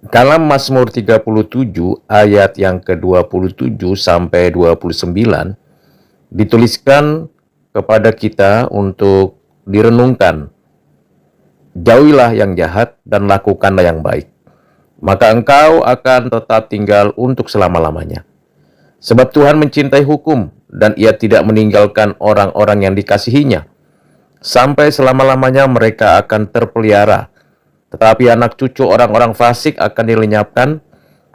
Dalam Mazmur 37 ayat yang ke-27 sampai 29 dituliskan kepada kita untuk direnungkan. Jauhilah yang jahat dan lakukanlah yang baik, maka engkau akan tetap tinggal untuk selama-lamanya. Sebab Tuhan mencintai hukum dan Ia tidak meninggalkan orang-orang yang dikasihinya. Sampai selama-lamanya mereka akan terpelihara. Tetapi anak cucu orang-orang fasik akan dilenyapkan,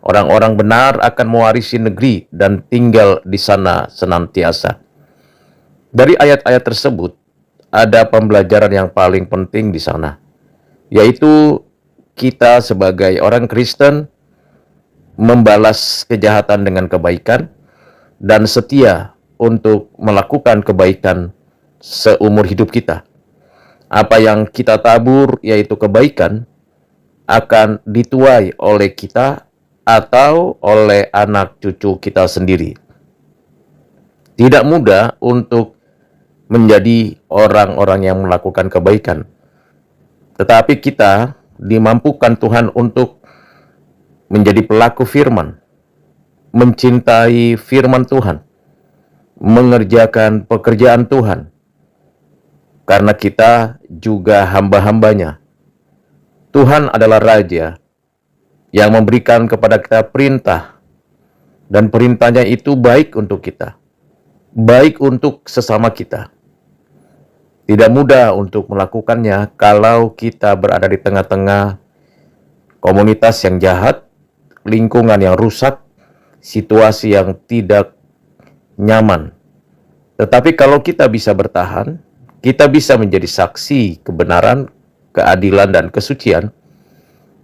orang-orang benar akan mewarisi negeri dan tinggal di sana senantiasa. Dari ayat-ayat tersebut, ada pembelajaran yang paling penting di sana, yaitu kita sebagai orang Kristen membalas kejahatan dengan kebaikan dan setia untuk melakukan kebaikan seumur hidup kita. Apa yang kita tabur, yaitu kebaikan, akan dituai oleh kita atau oleh anak cucu kita sendiri. Tidak mudah untuk menjadi orang-orang yang melakukan kebaikan, tetapi kita dimampukan Tuhan untuk menjadi pelaku firman, mencintai firman Tuhan, mengerjakan pekerjaan Tuhan, karena kita juga hamba-hambanya. Tuhan adalah Raja yang memberikan kepada kita perintah, dan perintahnya itu baik untuk kita, baik untuk sesama kita. Tidak mudah untuk melakukannya kalau kita berada di tengah-tengah komunitas yang jahat, lingkungan yang rusak, situasi yang tidak nyaman. Tetapi kalau kita bisa bertahan, kita bisa menjadi saksi kebenaran, keadilan, dan kesucian.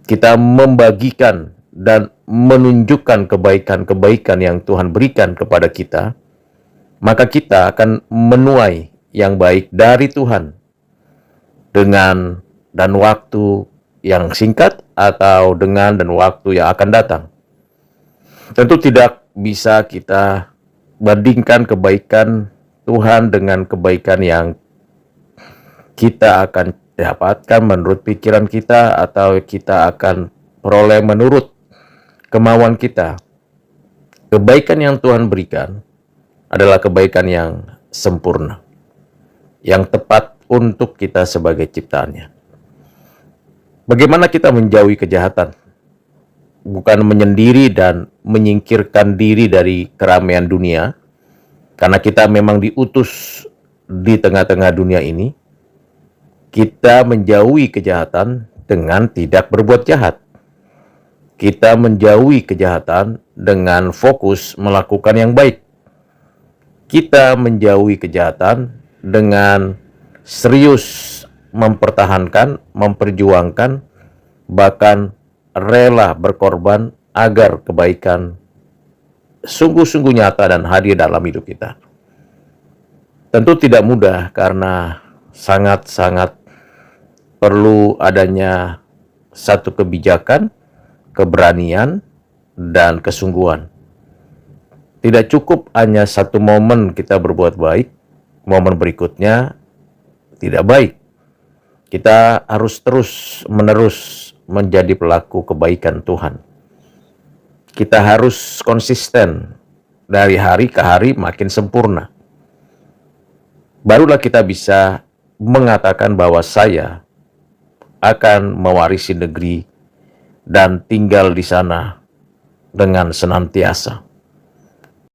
Kita membagikan dan menunjukkan kebaikan-kebaikan yang Tuhan berikan kepada kita, maka kita akan menuai yang baik dari Tuhan dengan dan waktu yang singkat atau dengan dan waktu yang akan datang. Tentu tidak bisa kita bandingkan kebaikan Tuhan dengan kebaikan yang kita akan dapatkan menurut pikiran kita atau kita akan peroleh menurut kemauan kita. Kebaikan yang Tuhan berikan adalah kebaikan yang sempurna, yang tepat untuk kita sebagai ciptaannya. Bagaimana kita menjauhi kejahatan? Bukan menyendiri dan menyingkirkan diri dari keramaian dunia, karena kita memang diutus di tengah-tengah dunia ini. Kita menjauhi kejahatan dengan tidak berbuat jahat. Kita menjauhi kejahatan dengan fokus melakukan yang baik. Kita menjauhi kejahatan dengan serius mempertahankan, memperjuangkan, bahkan rela berkorban agar kebaikan sungguh-sungguh nyata dan hadir dalam hidup kita. Tentu tidak mudah karena sangat-sangat perlu adanya satu kebijakan, keberanian, dan kesungguhan. Tidak cukup hanya satu momen kita berbuat baik, momen berikutnya tidak baik. Kita harus terus-menerus menjadi pelaku kebaikan Tuhan. Kita harus konsisten dari hari ke hari makin sempurna. Barulah kita bisa mengatakan bahwa saya akan mewarisi negeri dan tinggal di sana dengan senantiasa.